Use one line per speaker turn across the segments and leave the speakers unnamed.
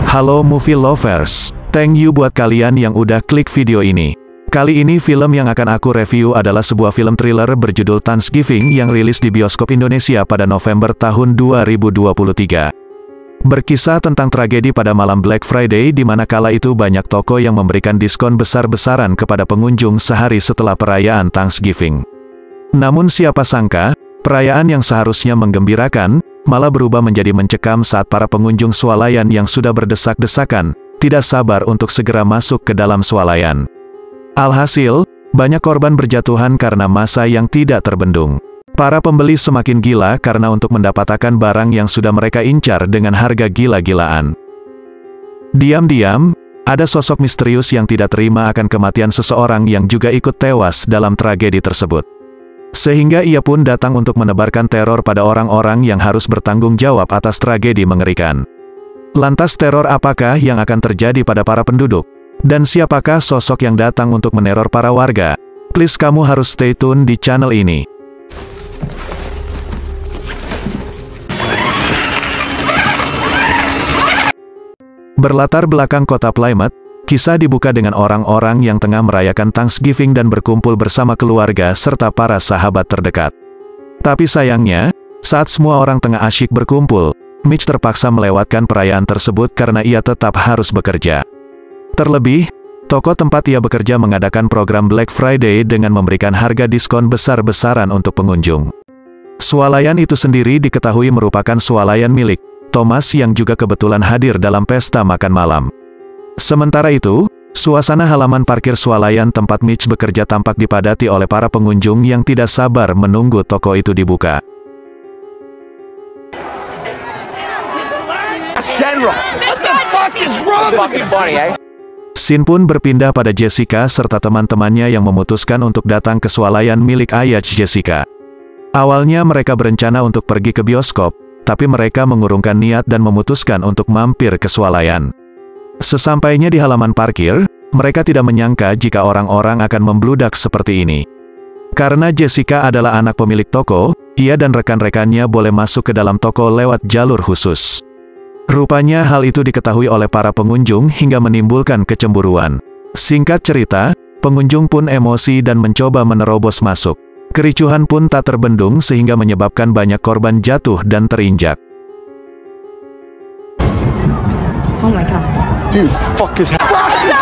Halo movie lovers, thank you buat kalian yang udah klik video ini. Kali ini film yang akan aku review adalah sebuah film thriller berjudul Thanksgiving yang rilis di bioskop Indonesia pada November tahun 2023. Berkisah tentang tragedi pada malam Black Friday di mana kala itu banyak toko yang memberikan diskon besar-besaran kepada pengunjung sehari setelah perayaan Thanksgiving. Namun siapa sangka, perayaan yang seharusnya menggembirakan, malah berubah menjadi mencekam saat para pengunjung swalayan yang sudah berdesak-desakan, tidak sabar untuk segera masuk ke dalam swalayan. Alhasil, banyak korban berjatuhan karena massa yang tidak terbendung. Para pembeli semakin gila karena untuk mendapatkan barang yang sudah mereka incar dengan harga gila-gilaan. Diam-diam, ada sosok misterius yang tidak terima akan kematian seseorang yang juga ikut tewas dalam tragedi tersebut. Sehingga ia pun datang untuk menebarkan teror pada orang-orang yang harus bertanggung jawab atas tragedi mengerikan. Lantas teror apakah yang akan terjadi pada para penduduk? Dan siapakah sosok yang datang untuk meneror para warga? Please kamu harus stay tune di channel ini. Berlatar belakang kota Plymouth, kisah dibuka dengan orang-orang yang tengah merayakan Thanksgiving dan berkumpul bersama keluarga serta para sahabat terdekat. Tapi sayangnya, saat semua orang tengah asyik berkumpul, Mitch terpaksa melewatkan perayaan tersebut karena ia tetap harus bekerja. Terlebih, toko tempat ia bekerja mengadakan program Black Friday dengan memberikan harga diskon besar-besaran untuk pengunjung. Swalayan itu sendiri diketahui merupakan swalayan milik Thomas yang juga kebetulan hadir dalam pesta makan malam. Sementara itu, suasana halaman parkir swalayan tempat Mitch bekerja tampak dipadati oleh para pengunjung yang tidak sabar menunggu toko itu dibuka. Scene pun berpindah pada Jessica serta teman-temannya yang memutuskan untuk datang ke swalayan milik ayah Jessica. Awalnya mereka berencana untuk pergi ke bioskop, tapi mereka mengurungkan niat dan memutuskan untuk mampir ke swalayan. Sesampainya di halaman parkir, mereka tidak menyangka jika orang-orang akan membludak seperti ini. Karena Jessica adalah anak pemilik toko, ia dan rekan-rekannya boleh masuk ke dalam toko lewat jalur khusus. Rupanya hal itu diketahui oleh para pengunjung hingga menimbulkan kecemburuan. Singkat cerita, pengunjung pun emosi dan mencoba menerobos masuk. Kericuhan pun tak terbendung sehingga menyebabkan banyak korban jatuh dan terinjak.
Oh my god.
Dude, fuck is happening?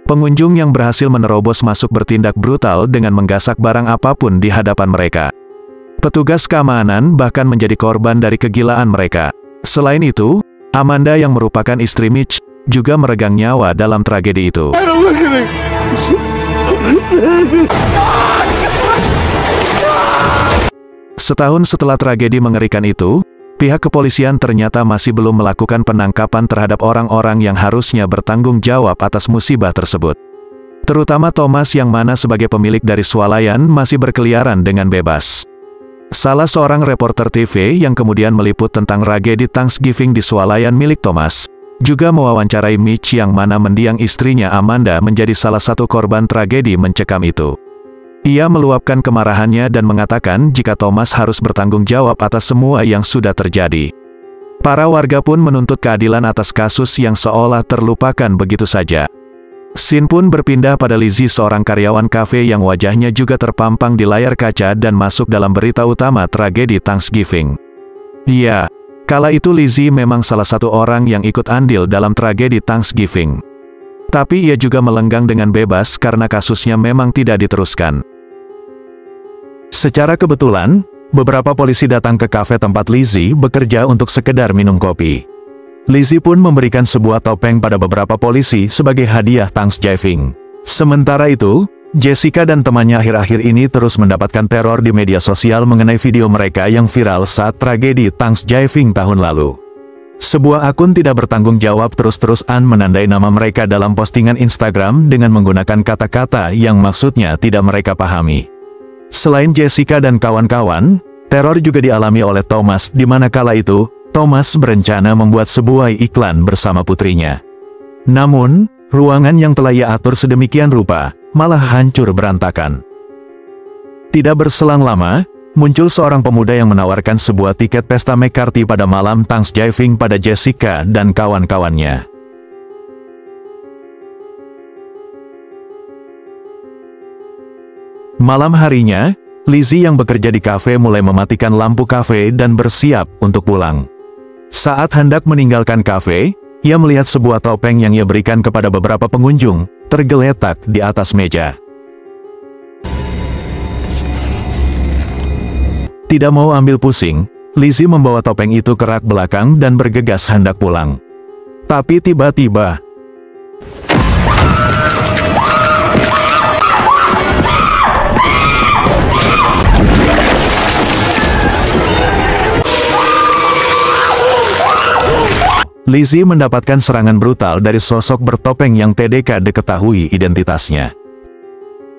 Pengunjung yang berhasil menerobos masuk bertindak brutal dengan menggasak barang apapun di hadapan mereka. Petugas keamanan bahkan menjadi korban dari kegilaan mereka. Selain itu, Amanda yang merupakan istri Mitch juga meregang nyawa dalam tragedi itu. Setahun setelah tragedi mengerikan itu, pihak kepolisian ternyata masih belum melakukan penangkapan terhadap orang-orang yang harusnya bertanggung jawab atas musibah tersebut. Terutama Thomas yang mana sebagai pemilik dari swalayan masih berkeliaran dengan bebas. Salah seorang reporter TV yang kemudian meliput tentang tragedi Thanksgiving di swalayan milik Thomas, juga mewawancarai Mitch yang mana mendiang istrinya Amanda menjadi salah satu korban tragedi mencekam itu. Ia meluapkan kemarahannya dan mengatakan jika Thomas harus bertanggung jawab atas semua yang sudah terjadi. Para warga pun menuntut keadilan atas kasus yang seolah terlupakan begitu saja. Scene pun berpindah pada Lizzie, seorang karyawan kafe yang wajahnya juga terpampang di layar kaca dan masuk dalam berita utama tragedi Thanksgiving. Iya, kala itu Lizzie memang salah satu orang yang ikut andil dalam tragedi Thanksgiving. Tapi ia juga melenggang dengan bebas karena kasusnya memang tidak diteruskan. Secara kebetulan, beberapa polisi datang ke kafe tempat Lizzie bekerja untuk sekedar minum kopi. Lizzie pun memberikan sebuah topeng pada beberapa polisi sebagai hadiah Thanksgiving. Sementara itu, Jessica dan temannya akhir-akhir ini terus mendapatkan teror di media sosial mengenai video mereka yang viral saat tragedi Thanksgiving tahun lalu. Sebuah akun tidak bertanggung jawab terus-terusan menandai nama mereka dalam postingan Instagram dengan menggunakan kata-kata yang maksudnya tidak mereka pahami. Selain Jessica dan kawan-kawan, teror juga dialami oleh Thomas di mana kala itu, Thomas berencana membuat sebuah iklan bersama putrinya. Namun, ruangan yang telah ia atur sedemikian rupa, malah hancur berantakan. Tidak berselang lama, muncul seorang pemuda yang menawarkan sebuah tiket pesta McCarthy pada malam Thanksgiving pada Jessica dan kawan-kawannya. Malam harinya, Lizzie yang bekerja di kafe mulai mematikan lampu kafe dan bersiap untuk pulang. Saat hendak meninggalkan kafe, ia melihat sebuah topeng yang ia berikan kepada beberapa pengunjung, tergeletak di atas meja. Tidak mau ambil pusing, Lizzie membawa topeng itu ke rak belakang dan bergegas hendak pulang. Tapi tiba-tiba, Lizzie mendapatkan serangan brutal dari sosok bertopeng yang TDK diketahui identitasnya.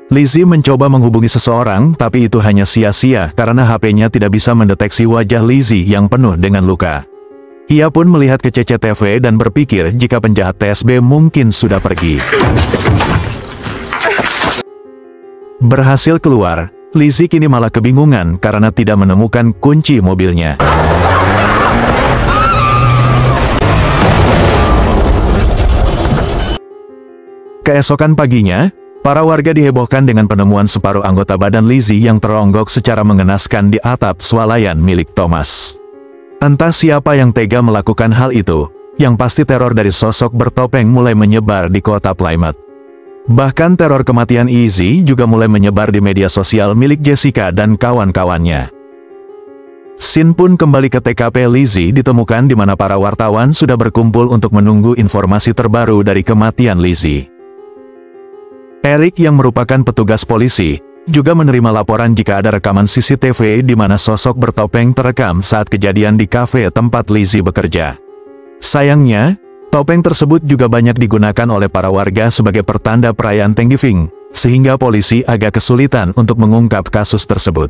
Lizzie mencoba menghubungi seseorang, tapi itu hanya sia-sia karena HP-nya tidak bisa mendeteksi wajah Lizzie yang penuh dengan luka. Ia pun melihat ke CCTV dan berpikir jika penjahat TSB mungkin sudah pergi. Berhasil keluar, Lizzie kini malah kebingungan karena tidak menemukan kunci mobilnya. Keesokan paginya, para warga dihebohkan dengan penemuan separuh anggota badan Lizzie yang teronggok secara mengenaskan di atap swalayan milik Thomas. Entah siapa yang tega melakukan hal itu, yang pasti teror dari sosok bertopeng mulai menyebar di kota Plymouth. Bahkan teror kematian Izzy juga mulai menyebar di media sosial milik Jessica dan kawan-kawannya. Sin pun kembali ke TKP Lizzie ditemukan di mana para wartawan sudah berkumpul untuk menunggu informasi terbaru dari kematian Lizzie. Eric yang merupakan petugas polisi, juga menerima laporan jika ada rekaman CCTV di mana sosok bertopeng terekam saat kejadian di kafe tempat Lizzie bekerja. Sayangnya, topeng tersebut juga banyak digunakan oleh para warga sebagai pertanda perayaan Thanksgiving, sehingga polisi agak kesulitan untuk mengungkap kasus tersebut.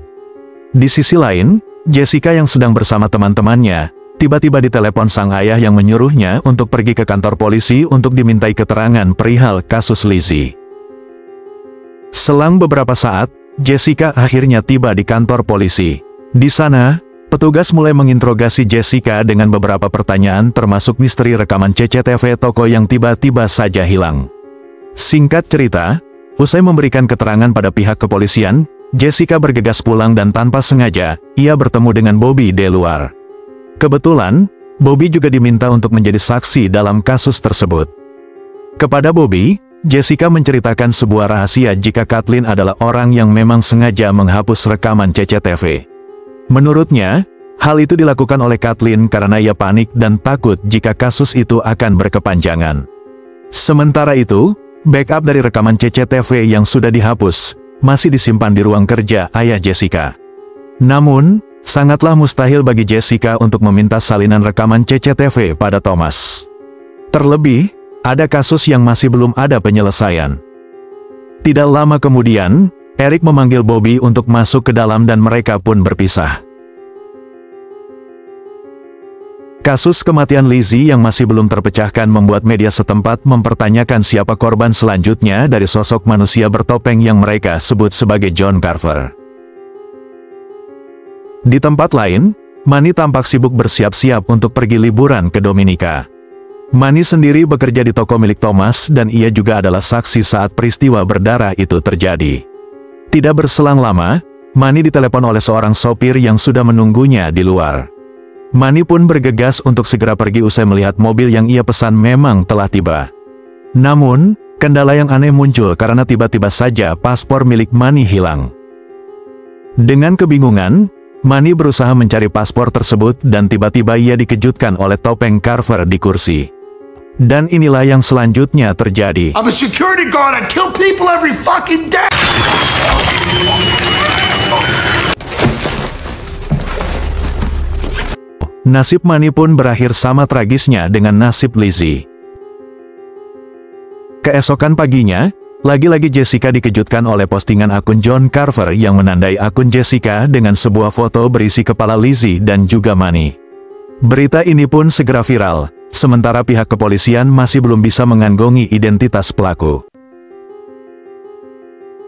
Di sisi lain, Jessica yang sedang bersama teman-temannya, tiba-tiba ditelepon sang ayah yang menyuruhnya untuk pergi ke kantor polisi untuk dimintai keterangan perihal kasus Lizzie. Selang beberapa saat, Jessica akhirnya tiba di kantor polisi. Di sana, petugas mulai menginterogasi Jessica dengan beberapa pertanyaan termasuk misteri rekaman CCTV toko yang tiba-tiba saja hilang. Singkat cerita, usai memberikan keterangan pada pihak kepolisian, Jessica bergegas pulang dan tanpa sengaja, ia bertemu dengan Bobby di luar. Kebetulan, Bobby juga diminta untuk menjadi saksi dalam kasus tersebut. Kepada Bobby, Jessica menceritakan sebuah rahasia jika Kathleen adalah orang yang memang sengaja menghapus rekaman CCTV. Menurutnya, hal itu dilakukan oleh Kathleen karena ia panik dan takut jika kasus itu akan berkepanjangan. Sementara itu, backup dari rekaman CCTV yang sudah dihapus, masih disimpan di ruang kerja ayah Jessica. Namun, sangatlah mustahil bagi Jessica untuk meminta salinan rekaman CCTV pada Thomas. Terlebih, ada kasus yang masih belum ada penyelesaian. Tidak lama kemudian, Eric memanggil Bobby untuk masuk ke dalam dan mereka pun berpisah. Kasus kematian Lizzie yang masih belum terpecahkan membuat media setempat mempertanyakan siapa korban selanjutnya dari sosok manusia bertopeng yang mereka sebut sebagai John Carver. Di tempat lain, Manny tampak sibuk bersiap-siap untuk pergi liburan ke Dominika. Manny sendiri bekerja di toko milik Thomas dan ia juga adalah saksi saat peristiwa berdarah itu terjadi. Tidak berselang lama, Manny ditelepon oleh seorang sopir yang sudah menunggunya di luar. Manny pun bergegas untuk segera pergi usai melihat mobil yang ia pesan memang telah tiba. Namun, kendala yang aneh muncul karena tiba-tiba saja paspor milik Manny hilang. Dengan kebingungan, Manny berusaha mencari paspor tersebut dan tiba-tiba ia dikejutkan oleh topeng Carver di kursi. Dan inilah yang selanjutnya terjadi.
I'm a security guard. I kill people every fucking day.
Nasib Manny pun berakhir sama tragisnya dengan nasib Lizzie. Keesokan paginya, lagi-lagi Jessica dikejutkan oleh postingan akun John Carver yang menandai akun Jessica dengan sebuah foto berisi kepala Lizzie dan juga Manny. Berita ini pun segera viral, sementara pihak kepolisian masih belum bisa mengantongi identitas pelaku.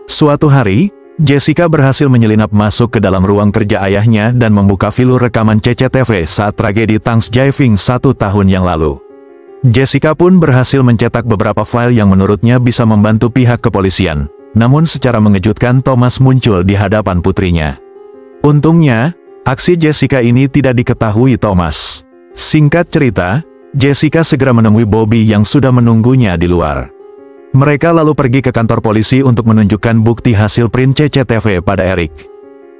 Suatu hari, Jessica berhasil menyelinap masuk ke dalam ruang kerja ayahnya dan membuka filur rekaman CCTV saat tragedi Thanksgiving 1 tahun yang lalu. Jessica pun berhasil mencetak beberapa file yang menurutnya bisa membantu pihak kepolisian. Namun secara mengejutkan Thomas muncul di hadapan putrinya. Untungnya, aksi Jessica ini tidak diketahui Thomas. Singkat cerita, Jessica segera menemui Bobby yang sudah menunggunya di luar. Mereka lalu pergi ke kantor polisi untuk menunjukkan bukti hasil print CCTV pada Eric.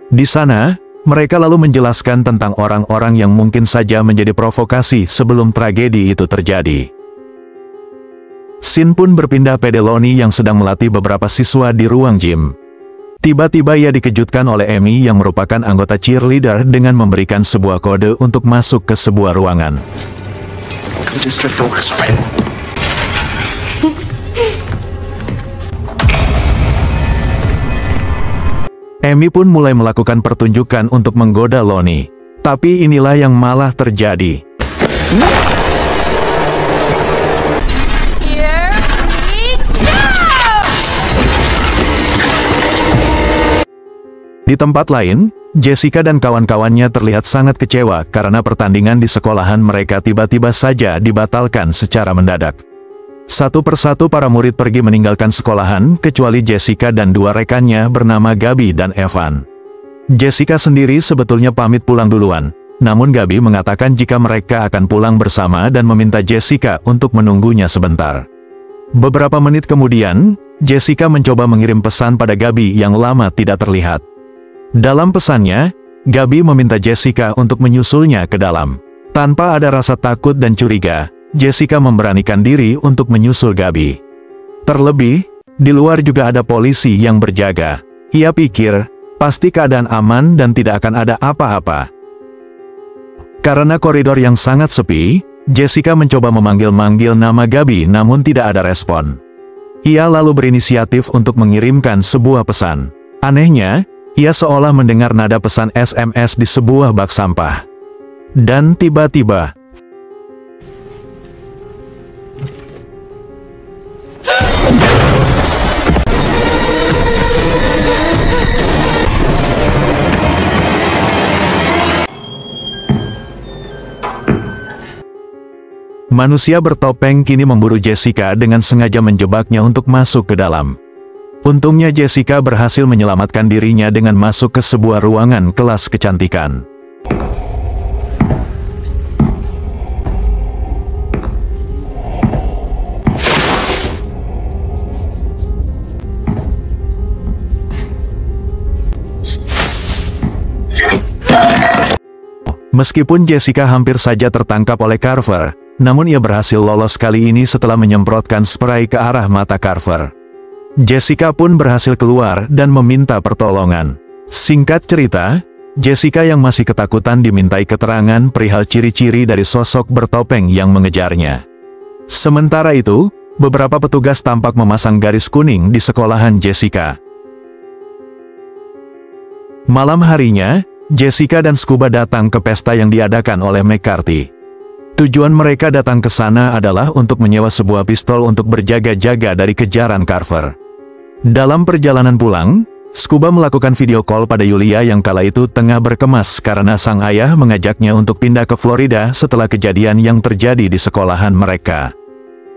Di sana, mereka lalu menjelaskan tentang orang-orang yang mungkin saja menjadi provokasi sebelum tragedi itu terjadi. Scene pun berpindah pada Lonnie yang sedang melatih beberapa siswa di ruang gym. Tiba-tiba ia dikejutkan oleh Amy yang merupakan anggota cheerleader dengan memberikan sebuah kode untuk masuk ke sebuah ruangan. Amy pun mulai melakukan pertunjukan untuk menggoda Lonnie. Tapi inilah yang malah terjadi.
Here we go!
Di tempat lain, Jessica dan kawan-kawannya terlihat sangat kecewa karena pertandingan di sekolahan mereka tiba-tiba saja dibatalkan secara mendadak. Satu persatu para murid pergi meninggalkan sekolahan, kecuali Jessica dan dua rekannya bernama Gabi dan Evan. Jessica sendiri sebetulnya pamit pulang duluan, namun Gabi mengatakan jika mereka akan pulang bersama dan meminta Jessica untuk menunggunya sebentar. Beberapa menit kemudian, Jessica mencoba mengirim pesan pada Gabi yang lama tidak terlihat. Dalam pesannya, Gabi meminta Jessica untuk menyusulnya ke dalam. Tanpa ada rasa takut dan curiga, Jessica memberanikan diri untuk menyusul Gabi. Terlebih, di luar juga ada polisi yang berjaga. Ia pikir, pasti keadaan aman dan tidak akan ada apa-apa. Karena koridor yang sangat sepi, Jessica mencoba memanggil-manggil nama Gabi namun tidak ada respon. Ia lalu berinisiatif untuk mengirimkan sebuah pesan. Anehnya, ia seolah mendengar nada pesan SMS di sebuah bak sampah. Dan tiba-tiba, manusia bertopeng kini memburu Jessica dengan sengaja menjebaknya untuk masuk ke dalam. Untungnya Jessica berhasil menyelamatkan dirinya dengan masuk ke sebuah ruangan kelas kecantikan. Meskipun Jessica hampir saja tertangkap oleh Carver, namun ia berhasil lolos kali ini setelah menyemprotkan spray ke arah mata Carver. Jessica pun berhasil keluar dan meminta pertolongan. Singkat cerita, Jessica yang masih ketakutan dimintai keterangan perihal ciri-ciri dari sosok bertopeng yang mengejarnya. Sementara itu, beberapa petugas tampak memasang garis kuning di sekolahan Jessica. Malam harinya, Jessica dan Scuba datang ke pesta yang diadakan oleh McCarthy. Tujuan mereka datang ke sana adalah untuk menyewa sebuah pistol untuk berjaga-jaga dari kejaran Carver. Dalam perjalanan pulang, Scuba melakukan video call pada Yulia yang kala itu tengah berkemas karena sang ayah mengajaknya untuk pindah ke Florida setelah kejadian yang terjadi di sekolahan mereka.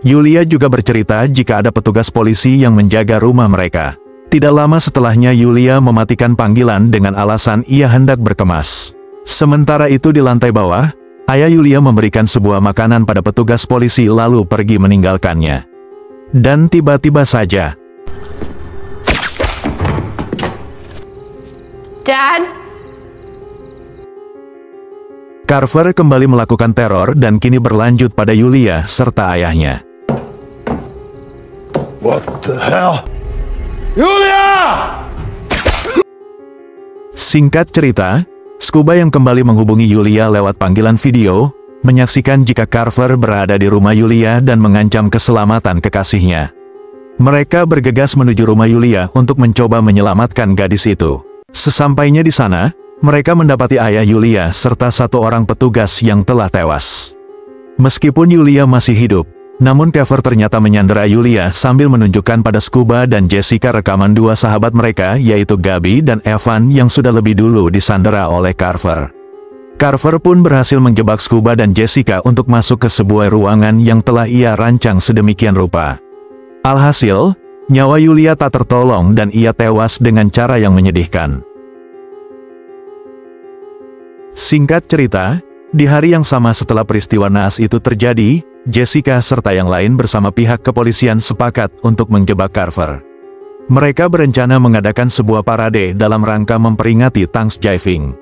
Yulia juga bercerita jika ada petugas polisi yang menjaga rumah mereka. Tidak lama setelahnya Yulia mematikan panggilan dengan alasan ia hendak berkemas. Sementara itu di lantai bawah, ayah Yulia memberikan sebuah makanan pada petugas polisi lalu pergi meninggalkannya. Dan tiba-tiba saja,
Dad?
Carver kembali melakukan teror dan kini berlanjut pada Yulia serta ayahnya.
What the hell? Yulia!
Singkat cerita, Scuba yang kembali menghubungi Yulia lewat panggilan video, menyaksikan jika Carver berada di rumah Yulia dan mengancam keselamatan kekasihnya. Mereka bergegas menuju rumah Yulia untuk mencoba menyelamatkan gadis itu. Sesampainya di sana, mereka mendapati ayah Yulia serta satu orang petugas yang telah tewas. Meskipun Yulia masih hidup, Namun Carver ternyata menyandera Yulia sambil menunjukkan pada Scuba dan Jessica rekaman dua sahabat mereka yaitu Gabi dan Evan yang sudah lebih dulu disandera oleh Carver. Carver pun berhasil menjebak Scuba dan Jessica untuk masuk ke sebuah ruangan yang telah ia rancang sedemikian rupa. Alhasil, nyawa Yulia tak tertolong dan ia tewas dengan cara yang menyedihkan. Singkat cerita, di hari yang sama setelah peristiwa naas itu terjadi, Jessica serta yang lain bersama pihak kepolisian sepakat untuk menjebak Carver. Mereka berencana mengadakan sebuah parade dalam rangka memperingati Thanksgiving.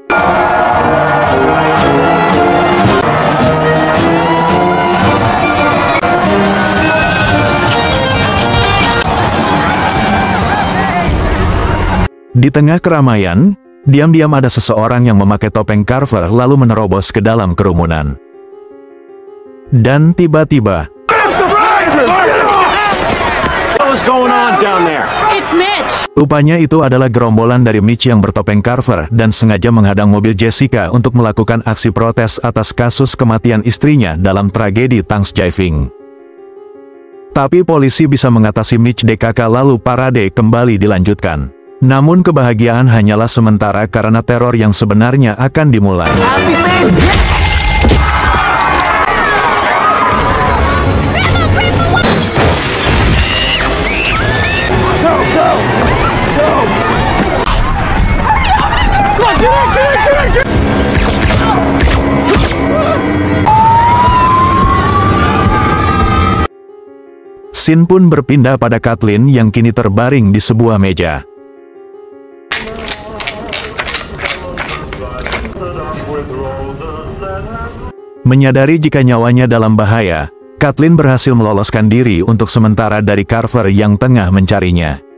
Di tengah keramaian, diam-diam ada seseorang yang memakai topeng Carver lalu menerobos ke dalam kerumunan. Dan tiba-tiba, rupanya itu adalah gerombolan dari Mitch yang bertopeng Carver dan sengaja menghadang mobil Jessica untuk melakukan aksi protes atas kasus kematian istrinya dalam tragedi Thanksgiving. Tapi polisi bisa mengatasi Mitch DKK lalu parade kembali dilanjutkan. Namun kebahagiaan hanyalah sementara karena teror yang sebenarnya akan dimulai. Scene pun berpindah pada Kathleen yang kini terbaring di sebuah meja. Menyadari jika nyawanya dalam bahaya, Kathleen berhasil meloloskan diri untuk sementara dari Carver yang tengah mencarinya.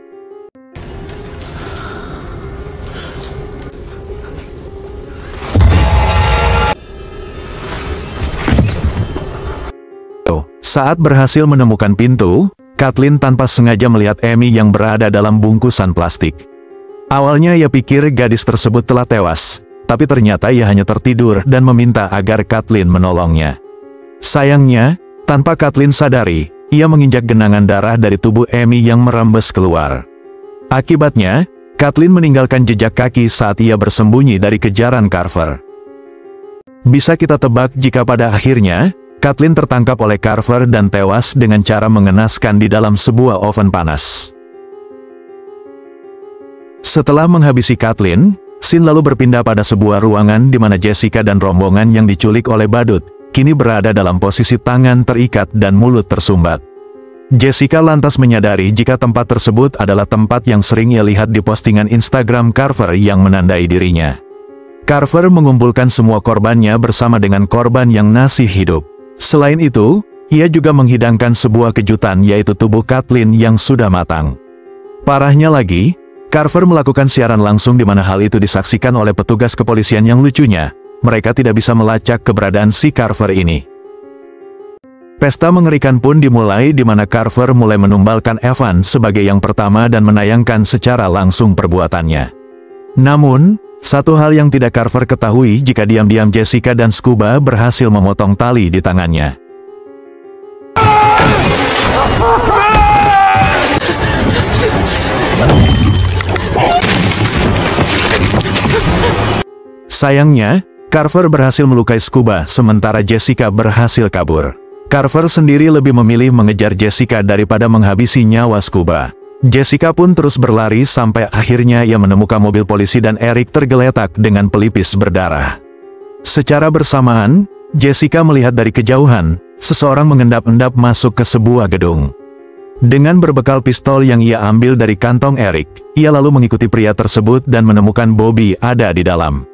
Saat berhasil menemukan pintu, Kathleen tanpa sengaja melihat Amy yang berada dalam bungkusan plastik. Awalnya ia pikir gadis tersebut telah tewas, tapi ternyata ia hanya tertidur dan meminta agar Kathleen menolongnya. Sayangnya, tanpa Kathleen sadari, ia menginjak genangan darah dari tubuh Amy yang merembes keluar. Akibatnya, Kathleen meninggalkan jejak kaki saat ia bersembunyi dari kejaran Carver. Bisa kita tebak jika pada akhirnya, Kathleen tertangkap oleh Carver dan tewas dengan cara mengenaskan di dalam sebuah oven panas. Setelah menghabisi Kathleen, scene lalu berpindah pada sebuah ruangan di mana Jessica dan rombongan yang diculik oleh badut, kini berada dalam posisi tangan terikat dan mulut tersumbat. Jessica lantas menyadari jika tempat tersebut adalah tempat yang sering ia lihat di postingan Instagram Carver yang menandai dirinya. Carver mengumpulkan semua korbannya bersama dengan korban yang masih hidup. Selain itu, ia juga menghidangkan sebuah kejutan yaitu tubuh Kathleen yang sudah matang. Parahnya lagi, Carver melakukan siaran langsung di mana hal itu disaksikan oleh petugas kepolisian yang lucunya, mereka tidak bisa melacak keberadaan si Carver ini. Pesta mengerikan pun dimulai di mana Carver mulai menumbalkan Evan sebagai yang pertama dan menayangkan secara langsung perbuatannya. Namun, satu hal yang tidak Carver ketahui jika diam-diam Jessica dan Scuba berhasil memotong tali di tangannya. Sayangnya, Carver berhasil melukai Scuba sementara Jessica berhasil kabur. Carver sendiri lebih memilih mengejar Jessica daripada menghabisi nyawa Scuba. Jessica pun terus berlari sampai akhirnya ia menemukan mobil polisi dan Eric tergeletak dengan pelipis berdarah. Secara bersamaan, Jessica melihat dari kejauhan, seseorang mengendap-endap masuk ke sebuah gedung. Dengan berbekal pistol yang ia ambil dari kantong Eric, ia lalu mengikuti pria tersebut dan menemukan Bobby ada di dalam.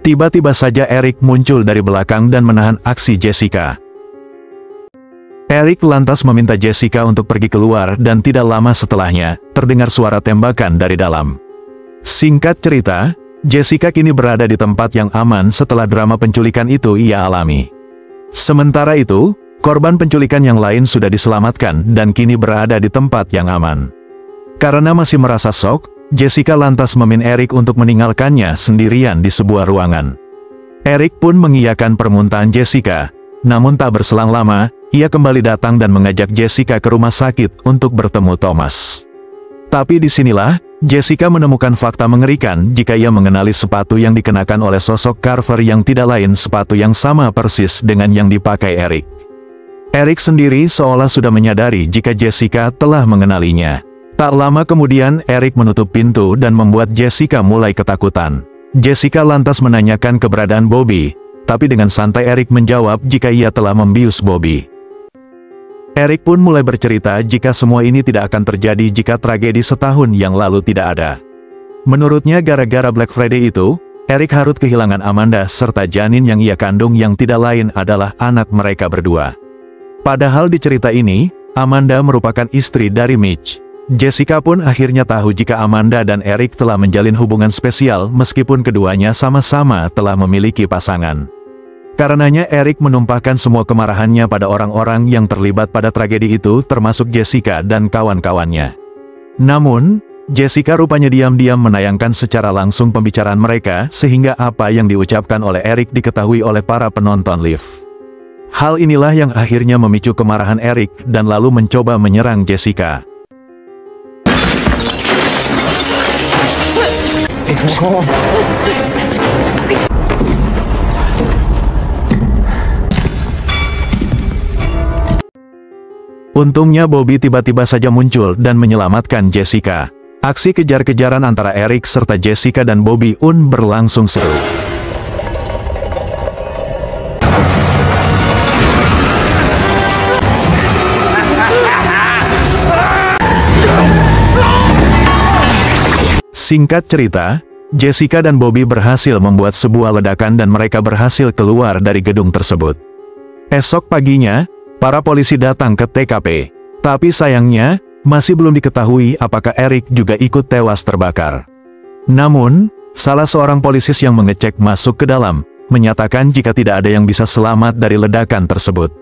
Tiba-tiba saja Eric muncul dari belakang dan menahan aksi Jessica. Eric lantas meminta Jessica untuk pergi keluar dan tidak lama setelahnya, terdengar suara tembakan dari dalam. Singkat cerita, Jessica kini berada di tempat yang aman setelah drama penculikan itu ia alami. Sementara itu, korban penculikan yang lain sudah diselamatkan dan kini berada di tempat yang aman. Karena masih merasa shock, Jessica lantas meminta Eric untuk meninggalkannya sendirian di sebuah ruangan. Eric pun mengiyakan permintaan Jessica, namun tak berselang lama, ia kembali datang dan mengajak Jessica ke rumah sakit untuk bertemu Thomas. Tapi disinilah, Jessica menemukan fakta mengerikan jika ia mengenali sepatu yang dikenakan oleh sosok Carver yang tidak lain sepatu yang sama persis dengan yang dipakai Eric. Eric sendiri seolah sudah menyadari jika Jessica telah mengenalinya. Tak lama kemudian Eric menutup pintu dan membuat Jessica mulai ketakutan. Jessica lantas menanyakan keberadaan Bobby, tapi dengan santai Eric menjawab jika ia telah membius Bobby. Eric pun mulai bercerita jika semua ini tidak akan terjadi jika tragedi setahun yang lalu tidak ada. Menurutnya gara-gara Black Friday itu, Eric harus kehilangan Amanda serta janin yang ia kandung yang tidak lain adalah anak mereka berdua. Padahal di cerita ini, Amanda merupakan istri dari Mitch. Jessica pun akhirnya tahu jika Amanda dan Eric telah menjalin hubungan spesial meskipun keduanya sama-sama telah memiliki pasangan. Karenanya Eric menumpahkan semua kemarahannya pada orang-orang yang terlibat pada tragedi itu termasuk Jessica dan kawan-kawannya. Namun, Jessica rupanya diam-diam menayangkan secara langsung pembicaraan mereka sehingga apa yang diucapkan oleh Eric diketahui oleh para penonton live. Hal inilah yang akhirnya memicu kemarahan Eric dan lalu mencoba menyerang Jessica. Untungnya Bobby tiba-tiba saja muncul dan menyelamatkan Jessica. Aksi kejar-kejaran antara Eric serta Jessica dan Bobby pun berlangsung seru. Singkat cerita, Jessica dan Bobby berhasil membuat sebuah ledakan dan mereka berhasil keluar dari gedung tersebut. Esok paginya, para polisi datang ke TKP. Tapi sayangnya, masih belum diketahui apakah Eric juga ikut tewas terbakar. Namun, salah seorang polisi yang mengecek masuk ke dalam, menyatakan jika tidak ada yang bisa selamat dari ledakan tersebut.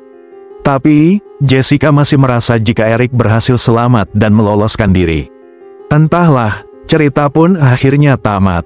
Tapi, Jessica masih merasa jika Eric berhasil selamat dan meloloskan diri. Entahlah, cerita pun akhirnya tamat.